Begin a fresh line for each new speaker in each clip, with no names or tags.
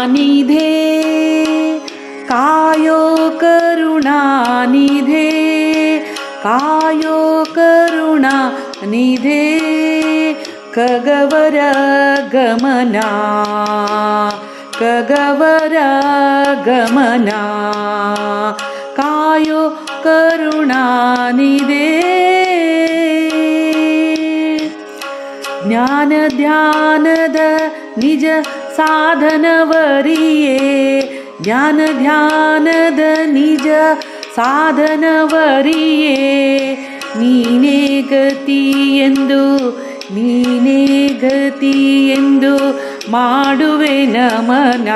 करुणानिधे कायो करुणानिधे कायो करुणानिधे खगवर गमना खगवर गमना कायो करुणानिधे ಜ್ಞಾನ ಧ್ಯಾನದ ನಿಜ ಸಾಧನವರಿಯೇ ಜ್ಞಾನ ಧ್ಯಾನದ ನಿಜ ಸಾಧನವರಿಯೇ ನೀನೇ ಗತಿ ಎಂದು ನೀನೇ ಗತಿ ಎಂದು ಮಾಡುವೆ ನಮನ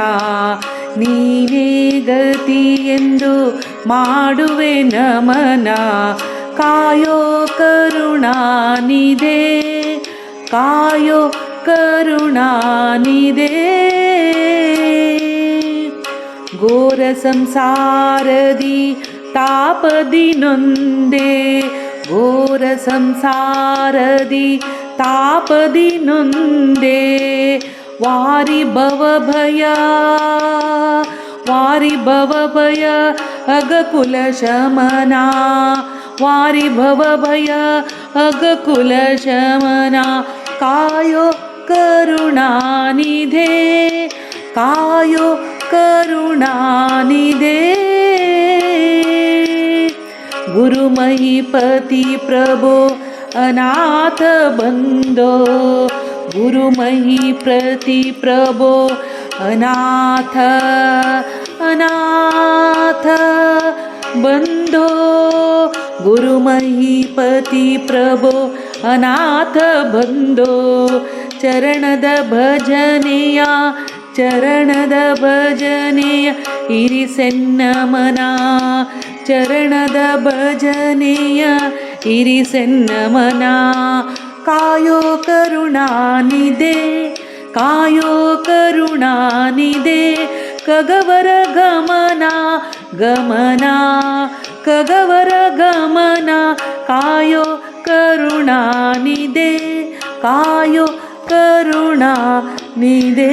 ನೀನೇ ಗತಿ ಎಂದು ಮಾಡುವೆ ನಮನ ಕಾಯೋ ಕರುಣಾನಿಧೆ ಕಾಯೋ ಕರುಣಾನಿಧೆ ಘೋರ ಸಂಸಾರದಿ ತಾಪದಿ ನೊಂದೆ ಘೋರ ಸಂಸಾರದಿ ತಾಪದಿ ನೊಂದೆ ವಾರಿ ಭವಭಯ ಅಗಕುಲ ಶಮನ ವಾರಿ ಭವಭಯ ಅಗಕುಲ ಶಮನ ಕಾಯೋ ಕರುಣಾನಿಧೆ ಕಾಯೋ ಕರುಣಾನಿಧೆ ಗುರು ಮಹಿಪತಿ ಪ್ರಭೋ ಅನಾಥ ಬಂದೋ ಗುರು ಮಹಿಪತಿ ಪ್ರಭೋ ಅನಾಥ ಅನಾಥ ಬಂದೋ ಗುರು ಮಹಿಪತಿ ಪ್ರಭೋ ಅನಾಥ ಬಂದೋ ಚರಣದ ಭಜನೆಯ ಇರಿಸೆನ್ನಮನ ಚರಣದ ಭಜನೆಯ ಇರಿಸೆನ್ನಮನ ಕಾಯೋ ಕರುಣಾನಿಧೆ ಕಾಯೋ ಕರುಣಾನಿಧೆ ಖಗವರ ಗಮನ ಗಮನ ಖಗವರ ಗಮನ ಕಾಯೋ ಕರುಣಾನಿಧೆ ಕಾಯೋ ಕರುಣಾನಿಧೆ